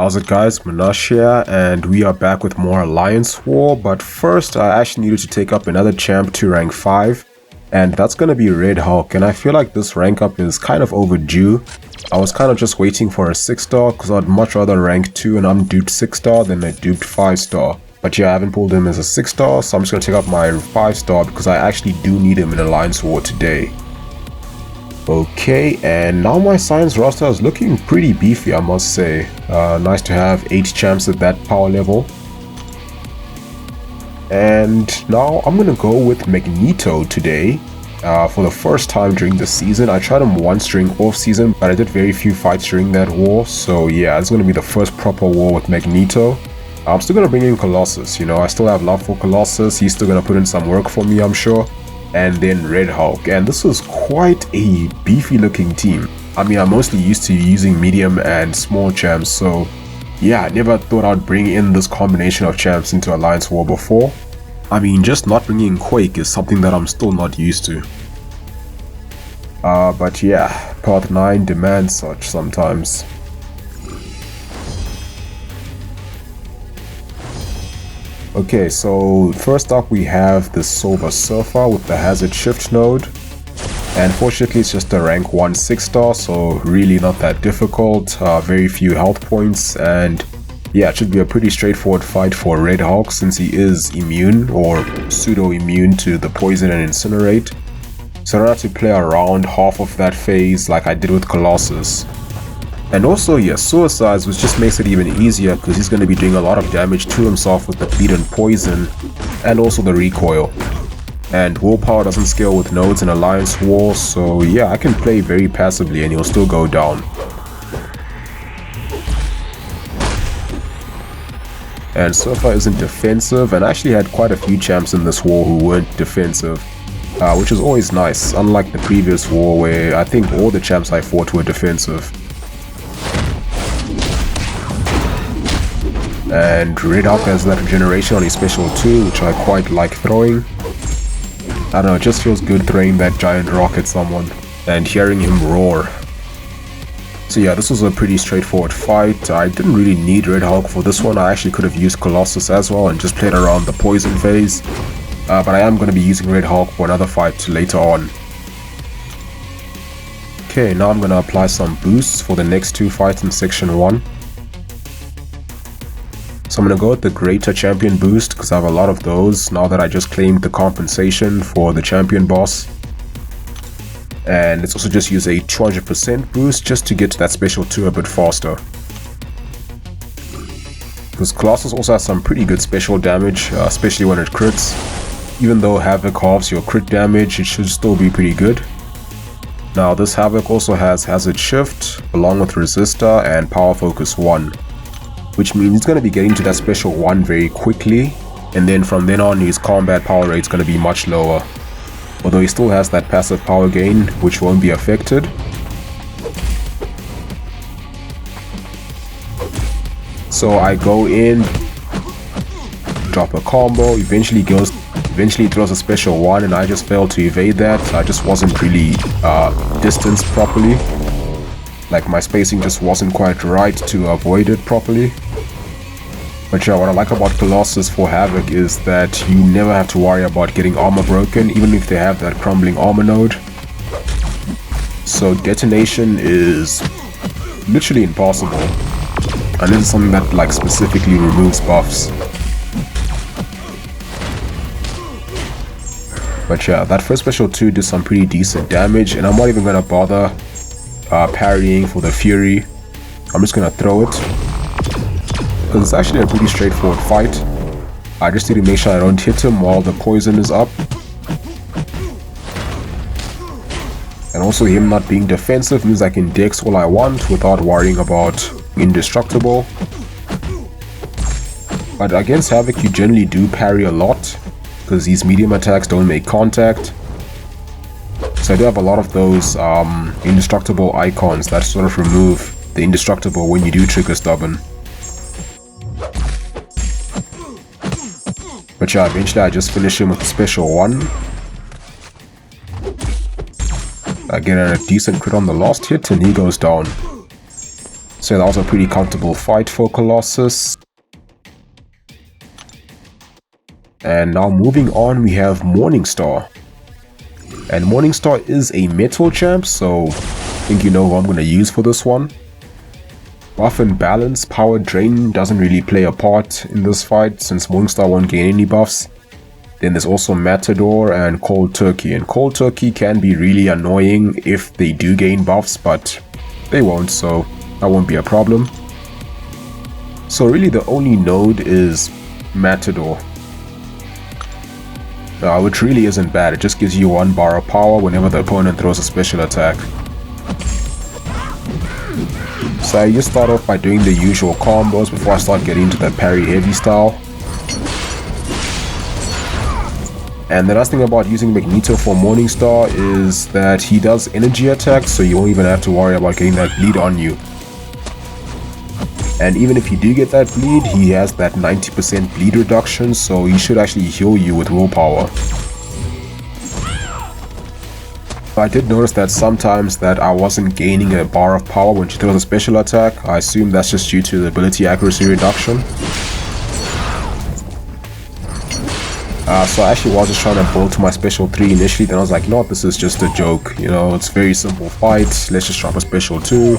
How's it guys, Munash here, and we are back with more Alliance War, but first I actually needed to take up another champ to rank 5, and that's gonna be Darkhawk, and I feel like this rank up is kind of overdue. I was kind of just waiting for a 6-star, because I'd much rather rank 2 and unduped 6-star than a duped 5-star. But yeah, I haven't pulled him as a 6-star, so I'm just gonna take up my 5-star because I actually do need him in Alliance War today. Okay, and now my science roster is looking pretty beefy, I must say. Nice to have 8 champs at that power level. And now I'm gonna go with Magneto today. For the first time during the season. I tried him once during off season, but I did very few fights during that war. So yeah, it's gonna be the first proper war with Magneto. I'm still gonna bring in Colossus, you know, I still have love for Colossus. He's still gonna put in some work for me, I'm sure. And then Darkhawk, and this is quite a beefy looking team. I mean, I'm mostly used to using medium and small champs, so yeah, I never thought I'd bring in this combination of champs into Alliance War before. I mean, just not bringing Quake is something that I'm still not used to. But yeah, Path 9 demands such sometimes. Okay, so first up we have the Silver Surfer with the Hazard Shift node. And fortunately it's just a rank 1 6-star, so really not that difficult, very few health points, and yeah, it should be a pretty straightforward fight for Darkhawk since he is immune or pseudo-immune to the poison and incinerate. So I don't have to play around half of that phase like I did with Colossus. And also, yeah, Suicides, which just makes it even easier because he's going to be doing a lot of damage to himself with the bleed and poison, and also the recoil. And willpower doesn't scale with nodes in Alliance War, so yeah, I can play very passively and he'll still go down. And Surfer isn't defensive, and I actually had quite a few champs in this war who weren't defensive, which is always nice, unlike the previous war where I think all the champs I fought were defensive. And Darkhawk has that regeneration on his special too, which I quite like throwing. I don't know, it just feels good throwing that giant rock at someone and hearing him roar. So yeah, this was a pretty straightforward fight. I didn't really need Darkhawk for this one. I actually could have used Colossus as well and just played around the poison phase. But I am going to be using Darkhawk for another fight later on. Okay, now I'm going to apply some boosts for the next 2 fights in section 1. So I'm going to go with the Greater Champion boost because I have a lot of those now that I just claimed the compensation for the Champion boss. And let's also just use a 200% boost just to get to that special 2 a bit faster. Because Colossus also has some pretty good special damage, especially when it crits. Even though Havok halves your crit damage, it should still be pretty good. Now this Havok also has Hazard Shift along with Resistor and Power Focus 1. Which means he's going to be getting to that special 1 very quickly, and then from then on his combat power rate is going to be much lower. Although he still has that passive power gain, which won't be affected. So I go in, drop a combo, eventually throws a special 1, and I just failed to evade that. I just wasn't really distanced properly. Like my spacing just wasn't quite right to avoid it properly. But yeah, what I like about Colossus for Havok is that you never have to worry about getting armor broken, even if they have that crumbling armor node. So detonation is literally impossible, unless it's something that like specifically removes buffs. But yeah, that first special 2 did some pretty decent damage, and I'm not even gonna bother parrying for the Fury. I'm just gonna throw it because it's actually a pretty straightforward fight. I just need to make sure I don't hit him while the poison is up, and also him not being defensive means I can dex all I want without worrying about indestructible. But against Havok you generally do parry a lot because these medium attacks don't make contact. So I do have a lot of those indestructible icons that sort of remove the indestructible when you do trigger stubborn. But yeah, eventually I just finish him with a special 1. I get a decent crit on the last hit and he goes down. So that was a pretty comfortable fight for Colossus. And now moving on, we have Morningstar. And Morningstar is a metal champ, so I think you know who I'm going to use for this one. Buff and balance, power drain doesn't really play a part in this fight since Morningstar won't gain any buffs. Then there's also Matador and Cold Turkey. And Cold Turkey can be really annoying if they do gain buffs, but they won't, so that won't be a problem. So really the only node is Matador. Which really isn't bad, it just gives you 1 bar of power whenever the opponent throws a special attack. So I just start off by doing the usual combos before I start getting into the parry heavy style. And the nice thing about using Magneto for Morningstar is that he does energy attacks, so you won't even have to worry about getting that bleed on you. And even if you do get that bleed, he has that 90% bleed reduction, so he should actually heal you with willpower. I did notice that sometimes that I wasn't gaining a bar of power when she throws a special attack. I assume that's just due to the ability accuracy reduction. So I actually was just trying to build to my special 3 initially, then I was like, no, this is just a joke, you know, it's very simple fight, let's just drop a special 2.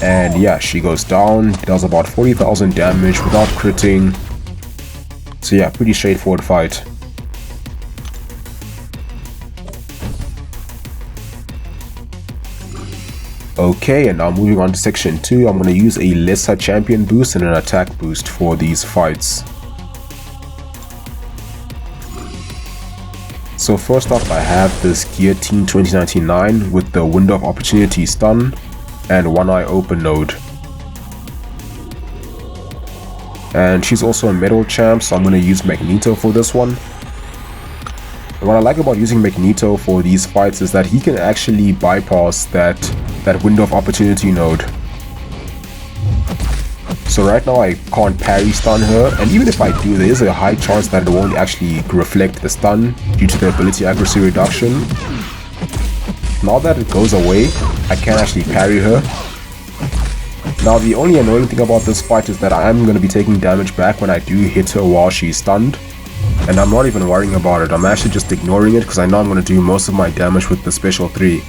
And yeah, she goes down, does about 40,000 damage without critting. So yeah, pretty straightforward fight. Okay, and now moving on to section 2, I'm going to use a lesser champion boost and an attack boost for these fights. So first off, I have this Guillotine 2099 with the Window of Opportunity stun and One Eye Open node. And she's also a metal champ, so I'm going to use Magneto for this one. And what I like about using Magneto for these fights is that he can actually bypass that Window of Opportunity node. So right now I can't parry stun her, and even if I do, there is a high chance that it won't actually reflect the stun due to the ability accuracy reduction. Now that it goes away, I can actually parry her. Now the only annoying thing about this fight is that I am going to be taking damage back when I do hit her while she's stunned. And I'm not even worrying about it, I'm actually just ignoring it because I know I'm going to do most of my damage with the special 3.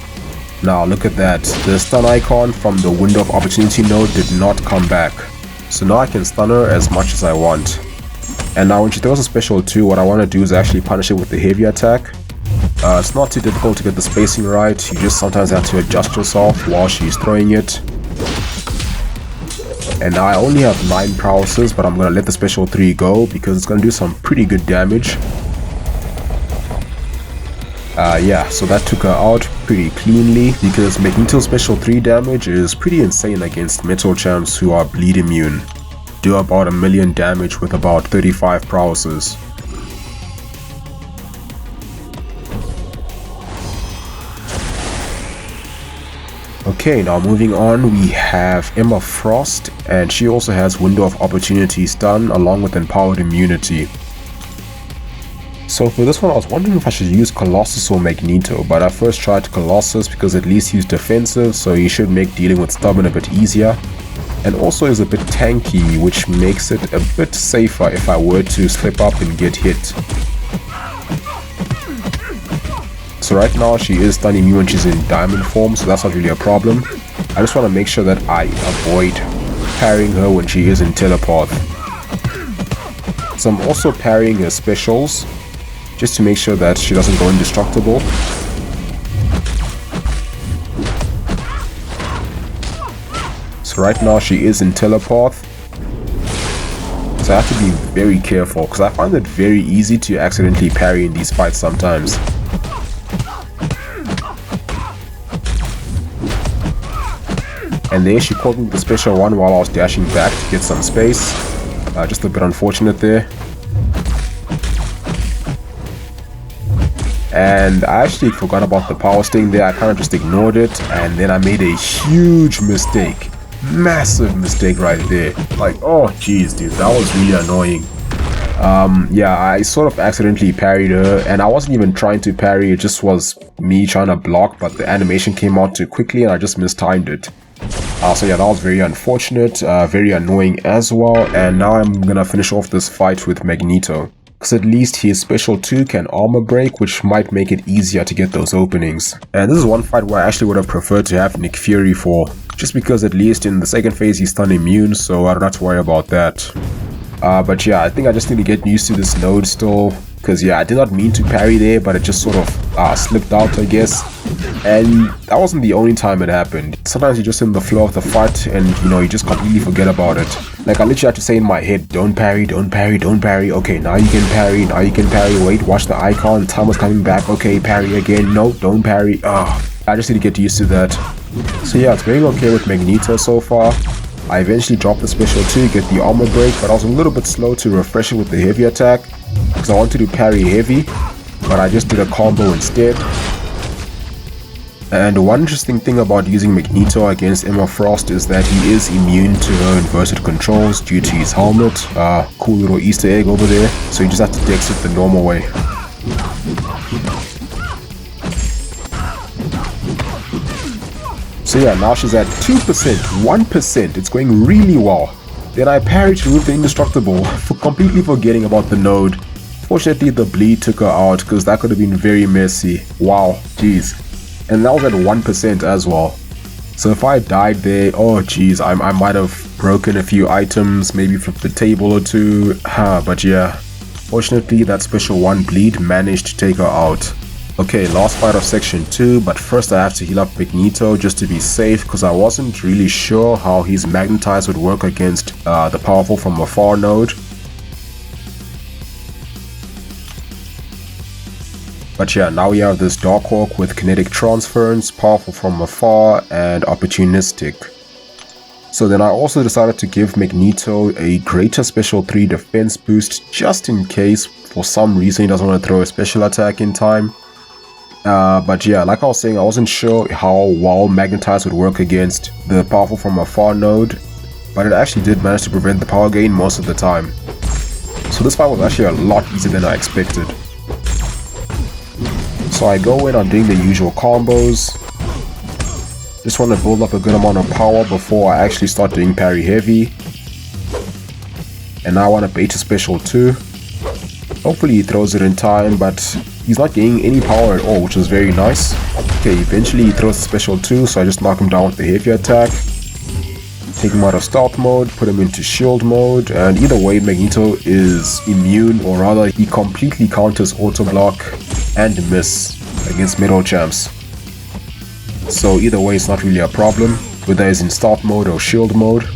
Now look at that, the stun icon from the Window of Opportunity node did not come back. So now I can stun her as much as I want. And now when she throws a special 2, what I want to do is actually punish it with the heavy attack. It's not too difficult to get the spacing right, you just sometimes have to adjust yourself while she's throwing it. And now I only have 9 prowesses, but I'm going to let the special 3 go because it's going to do some pretty good damage. Yeah, so that took her out pretty cleanly because Magneto's special 3 damage is pretty insane against metal champs who are bleed immune. Do about 1,000,000 damage with about 35 prowesses. Okay, now moving on, we have Emma Frost, and she also has Window of Opportunity stun along with Empowered Immunity. So for this one I was wondering if I should use Colossus or Magneto, but I first tried Colossus because at least he's defensive, so he should make dealing with Stubborn a bit easier. And also is a bit tanky, which makes it a bit safer if I were to slip up and get hit. So right now she is stun immune when she's in diamond form, so that's not really a problem. I just want to make sure that I avoid parrying her when she is in telepath. So I'm also parrying her specials, just to make sure that she doesn't go indestructible. So right now she is in telepath. So I have to be very careful because I find it very easy to accidentally parry in these fights sometimes. And there she caught me with the special one while I was dashing back to get some space. Just a bit unfortunate there. And I actually forgot about the power sting there, I kind of just ignored it, and then I made a huge mistake. Massive mistake right there. Like, oh jeez dude, that was really annoying. Yeah, I sort of accidentally parried her, and I wasn't even trying to parry, it just was me trying to block, but the animation came out too quickly and I just mistimed it. So yeah, that was very unfortunate, very annoying as well, and now I'm gonna finish off this fight with Magneto. Because at least his special 2 can armor break, which might make it easier to get those openings. And this is one fight where I actually would have preferred to have Nick Fury for, just because at least in the second phase he's stun immune, so I don't have to worry about that. But yeah, I think I just need to get used to this node still, because yeah, I did not mean to parry there, but it just sort of slipped out, I guess. And that wasn't the only time it happened. Sometimes you're just in the flow of the fight and you know, you just completely forget about it. Like I literally had to say in my head, don't parry, don't parry, don't parry. Okay, now you can parry, now you can parry. Wait, watch the icon, timer's coming back. Okay, parry again. No, don't parry. I just need to get used to that. So yeah, it's going okay with Magneto so far. I eventually dropped the special 2, get the armor break, but I was a little bit slow to refresh it with the heavy attack because I wanted to parry heavy, but I just did a combo instead. And one interesting thing about using Magneto against Emma Frost is that he is immune to her inverted controls due to his helmet. Cool little Easter egg over there, so you just have to dex it the normal way. So yeah, now she's at 2%, 1%, it's going really well. Then I parried to remove the indestructible, for completely forgetting about the node. Fortunately the bleed took her out, because that could have been very messy. Wow, jeez. And that was at 1% as well. So if I died there, oh jeez, I might have broken a few items, maybe flipped the table or two, but yeah. Fortunately that special 1 bleed managed to take her out. Okay, last fight of section 2, but first I have to heal up Magneto just to be safe because I wasn't really sure how his Magnetize would work against the powerful from Afar node. But yeah, now we have this Darkhawk with Kinetic Transference, powerful from Afar, and Opportunistic. So then I also decided to give Magneto a greater special 3 defense boost just in case for some reason he doesn't want to throw a special attack in time. But yeah, like I was saying, I wasn't sure how well Magnetize would work against the powerful from Afar node, but it actually did manage to prevent the power gain most of the time. So this fight was actually a lot easier than I expected. So I go in, I'm doing the usual combos. Just want to build up a good amount of power before I actually start doing parry heavy. And now I want to bait a special 2. Hopefully he throws it in time, but he's not gaining any power at all, which is very nice. Okay, eventually he throws the special 2, so I just knock him down with the heavy attack. Take him out of stealth mode, put him into shield mode, and either way Magneto is immune, or rather he completely counters auto block and miss against metal champs. So either way it's not really a problem, whether he's in stealth mode or shield mode.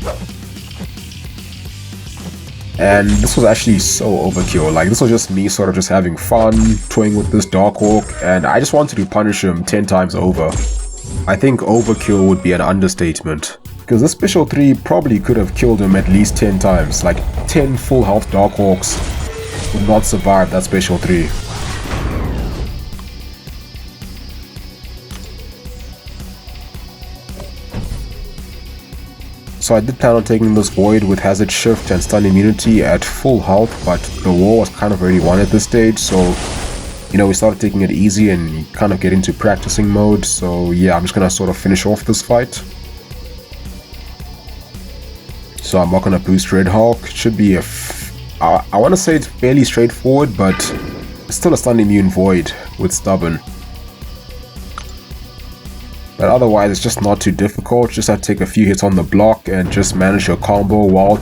And this was actually so overkill, like this was just me sort of just having fun, toying with this Darkhawk, and I just wanted to punish him 10 times over. I think overkill would be an understatement, because this special 3 probably could have killed him at least 10 times, like 10 full health Darkhawks would not survive that special 3. So I did plan on taking this Void with Hazard Shift and Stun Immunity at full health, but the war was kind of already won at this stage, so you know, we started taking it easy and kind of get into practicing mode. So yeah, I'm just gonna sort of finish off this fight. So I'm not gonna boost Red Hulk. It should be I want to say it's fairly straightforward, but it's still a Stun Immune Void with Stubborn. But otherwise it's just not too difficult, just have to take a few hits on the block and just manage your combo well.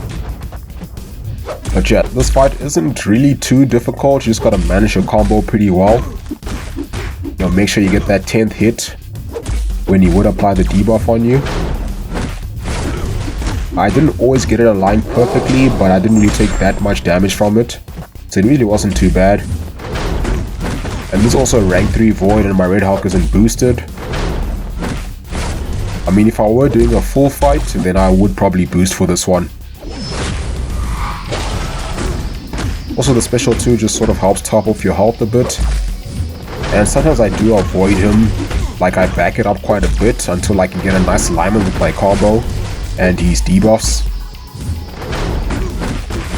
But yeah, this fight isn't really too difficult, you just gotta manage your combo pretty well. You know, make sure you get that 10th hit when he would apply the debuff on you. I didn't always get it aligned perfectly, but I didn't really take that much damage from it, so it really wasn't too bad. And this is also a rank 3 Void and my Red Hulk isn't boosted. I mean, if I were doing a full fight, then I would probably boost for this one. Also, the special 2 just sort of helps top off your health a bit. And sometimes I do avoid him, like I back it up quite a bit until I can get a nice alignment with my combo and his debuffs.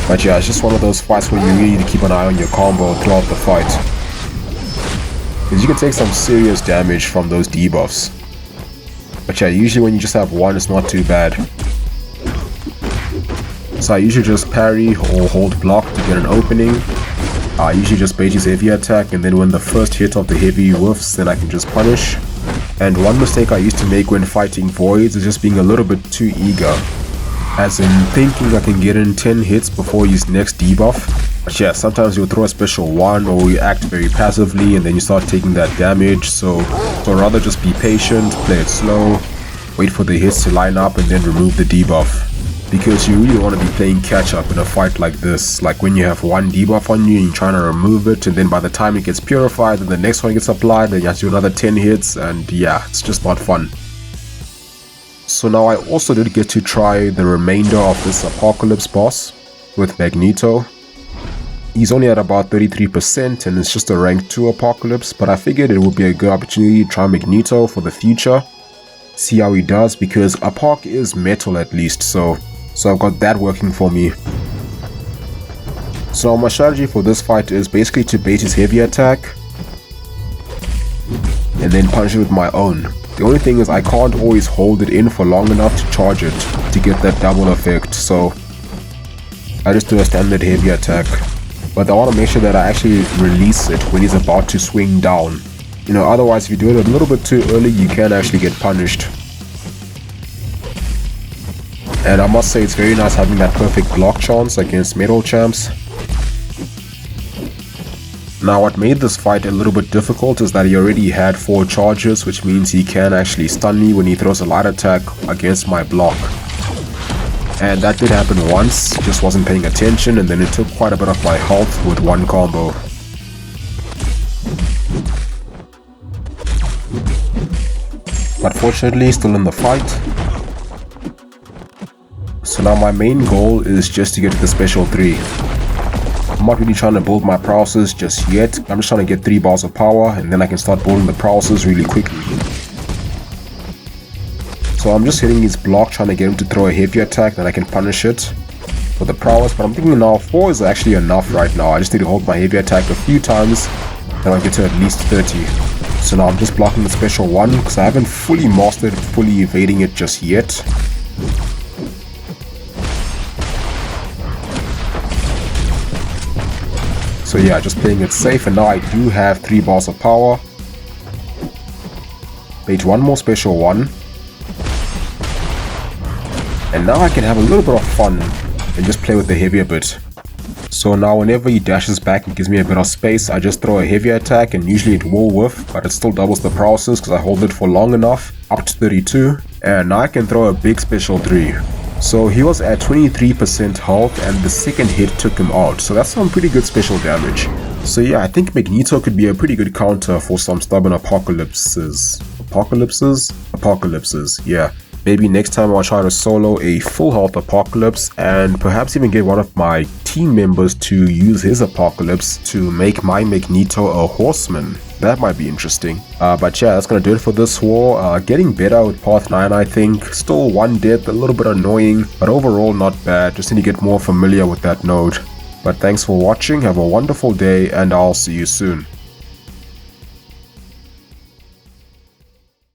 But yeah, it's just one of those fights where you really need to keep an eye on your combo throughout the fight, because you can take some serious damage from those debuffs. But yeah, usually when you just have one, it's not too bad. So I usually just parry or hold block to get an opening. I usually just bait his heavy attack, and then when the first hit of the heavy whiffs, then I can just punish. And one mistake I used to make when fighting voids is just being a little bit too eager, as in thinking I can get in 10 hits before his next debuff. But yeah, sometimes you'll throw a special one or you act very passively and then you start taking that damage, so rather just be patient, play it slow, wait for the hits to line up and then remove the debuff. Because you really want to be playing catch up in a fight like this, like when you have one debuff on you and you're trying to remove it, and then by the time it gets purified and the next one gets applied, then you have to do another 10 hits, and yeah, it's just not fun. So now I also did get to try the remainder of this Apocalypse boss with Magneto. He's only at about 33% and it's just a rank 2 Apocalypse, but I figured it would be a good opportunity to try Magneto for the future, see how he does, because Apoc is metal at least, so I've got that working for me. So my strategy for this fight is basically to bait his heavy attack and then punish it with my own. The only thing is I can't always hold it in for long enough to charge it to get that double effect, so I just do a standard heavy attack. But I want to make sure that I actually release it when he's about to swing down. You know, otherwise if you do it a little bit too early, you can actually get punished. And I must say it's very nice having that perfect block chance against metal champs. Now what made this fight a little bit difficult is that he already had 4 charges, which means he can actually stun me when he throws a light attack against my block. And that did happen once, just wasn't paying attention, and then it took quite a bit of my health with one combo. But fortunately, still in the fight. So now my main goal is just to get to the special 3. I'm not really trying to build my prowesses just yet. I'm just trying to get 3 bars of power and then I can start building the prowesses really quickly. So I'm just hitting his block, trying to get him to throw a heavy attack, then I can punish it for the prowess. But I'm thinking now 4 is actually enough right now. I just need to hold my heavy attack a few times, then I'll get to at least 30. So now I'm just blocking the special 1 because I haven't fully mastered fully evading it just yet. So yeah, just playing it safe, and now I do have 3 bars of power. Bait one more special 1. And now I can have a little bit of fun and just play with the heavy a bit. So now whenever he dashes back and gives me a bit of space, I just throw a heavy attack, and usually it will whiff, but it still doubles the prowesses because I hold it for long enough, up to 32. And now I can throw a big special 3. So he was at 23% health and the second hit took him out, so that's some pretty good special damage. So yeah, I think Magneto could be a pretty good counter for some stubborn apocalypses. Apocalypses, yeah. Maybe next time I'll try to solo a full health Apocalypse and perhaps even get one of my team members to use his Apocalypse to make my Magneto a horseman. That might be interesting. But yeah, that's gonna do it for this war. Getting better with Path 9, I think. Still 1 death, a little bit annoying, but overall not bad. Just need to get more familiar with that node. But thanks for watching, have a wonderful day, and I'll see you soon.